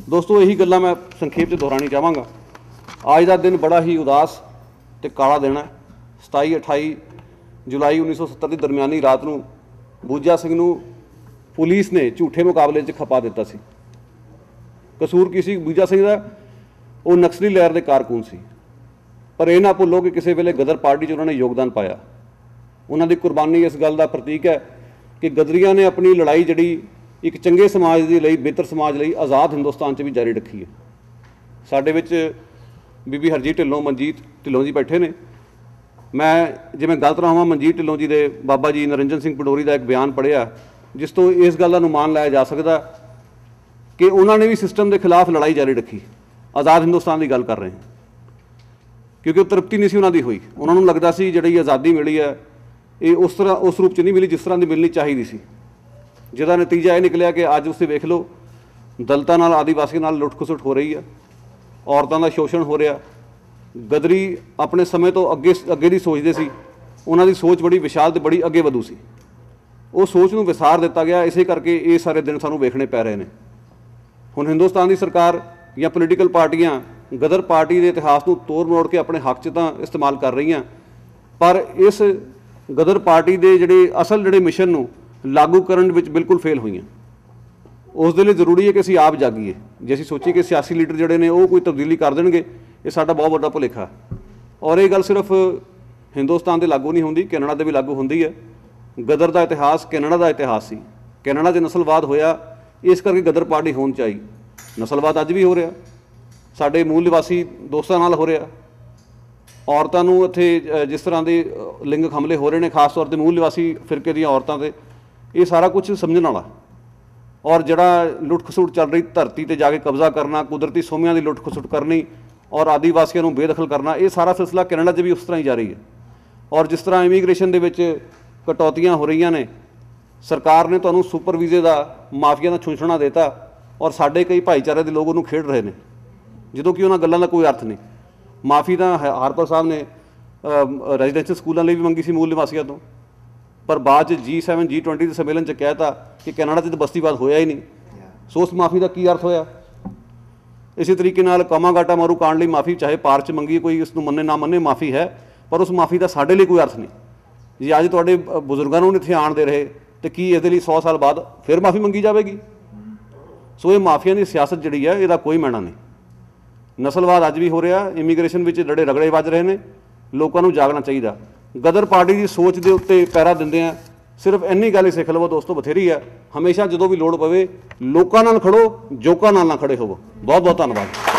दोस्तों यही गल्लां मैं संखेप च दोहरानी चाहांगा। अज का दिन बड़ा ही उदास ते काला दिन है। 27-28 जुलाई 1970 की दरमियानी रात को बूजा सिंह नूं पुलिस ने झूठे मुकाबले च खपा दिता सी। कसूर की सी बूजा सिंह दा? वो नक्सली लहर के कारकुन सी, पर यह ना भुल्लो कि किसी वेले गदर पार्टी च उन्होंने योगदान पाया। उन्हों की कुर्बानी इस गल का प्रतीक है कि गदरिया ने अपनी लड़ाई जिहड़ी एक चंगे समाज के लिए, बेहतर समाज लिए, आज़ाद हिंदुस्तान च भी जारी रखी है। साडे विच बीबी हरजीत ढिल्लों, मनजीत ढिल्लों जी बैठे ने। मैं जिवें गलत ना होवां, मनजीत ढिल्लों जी के बाबा जी नरिंजन सिंह पडोरी का एक बयान पढ़िया जिस तो इस गल का अनुमान लाया जा सकता कि उन्होंने भी सिस्टम के खिलाफ लड़ाई जारी रखी। आज़ाद हिंदुस्तान की गल कर रहे हैं, क्योंकि तृप्ति नहीं सी उन्होंने हुई। उन्होंने लगता सी जिहड़ी आज़ादी मिली है ये उस तरह उस रूप च नहीं मिली जिस तरह की मिलनी चाहिए सी, जिहदा नतीजा यह निकलिया कि अज उस वेख लो दलितां नाल, आदिवासियों नाल लुट खसुट हो रही है, औरतों का शोषण हो रहा। गदरी अपने समय तो अगे अगे की सोचते सी, उन्हों की सोच बड़ी विशाल तो बड़ी अगे वधू सी। वो सोच नूं विसार दिता गया, इसे करके ये सारे दिन सानूं वेखने पै रहे हैं। हुण हिंदुस्तान की सरकार या पोलीटिकल पार्टियां गदर पार्टी के इतिहास को तोड़ मरोड़ के अपने हक च तां इस्तेमाल कर रही, पर इस गदर पार्टी के जिहड़े असल जिहड़े मिशन नूं लागू करन विच बिल्कुल फेल हुई। उस दे लई जरूरी है कि असीं आप जागीए। जे असीं सोचीए कि सियासी लीडर जिहड़े ने वो कोई तब्दीली कर देणगे, ये साडा बहुत वड्डा भुलेखा। और ये गल सिर्फ हिंदुस्तान ते लागू नहीं हुंदी, कैनेडा ते भी लागू हुंदी है। गदर का इतिहास कैनेडा का इतिहास सी। कैनेडा 'च नस्लवाद होया, इस करके गदर पार्टी होनी चाहिए। नस्लवाद अज भी हो रहा, साडे मूल निवासी दोस्तां नाल हो रहा। औरतों नूं इत्थे जिस तरह के लिंग हमले हो रहे हैं, खास तौर पर मूल निवासी फिरके दी औरतों ते, ये सारा कुछ समझण वाला। और जड़ा लुट खसुट चल रही, धरती ते जाके कब्जा करना, कुदरती सोमियां की लुट खसुट करनी और आदिवासियों को बेदखल करना, ये सारा सिलसिला कैनेडा 'च भी उस तरह ही जारी है। और जिस तरह इमीग्रेशन दे विच कटौतियां हो रही ने, सरकार ने तुहानूं सुपर वीजे का माफिया का छुंछना देता और साडे कई भाईचारे के लोग उन्होंने खेड रहे हैं, जो कि उन्होंने गल्लां दा कोई अर्थ नहीं। माफ़ी तो हारपर साहब ने रेजिडेंशियल स्कूलों लिए भी मंगी सी मूल निवासियों तो, पर बाद G7 G20 के सम्मेलन च कहता कि कैनेडा तो बस्तीवाद होया ही नहीं। सो उस माफ़ी का की अर्थ होया? इसी तरीके नाल कामागाटा मारू कांड लई माफ़ी चाहे पार च मंगी, कोई इसनूं मन्ने ना मन्ने माफ़ी है, पर उस माफ़ी का साडे लिए कोई अर्थ नहीं। जे अज तुहाडे बजुर्गों को इत्थे आण दे रहे तो की इहदे लई 100 साल बाद फिर माफ़ी मंगी जाएगी? सो ये माफिया की सियासत जिहड़ी है इहदा कोई मैना नहीं। नस्लवाद अज भी हो रहा, इमीग्रेशन में जड़े रगड़े वज रहे हैं, लोगों को जागना चाहिए। गदर पार्टी की सोच के उत्ते पैरा दिंदे हैं। सिर्फ इन्नी गल सिख लवो दोस्तों, बथेरी है। हमेशा जो भी लोड़ पवे लोगों नाल खड़ो, जोकां नाल ना खड़े होवो। बहुत बहुत धन्यवाद।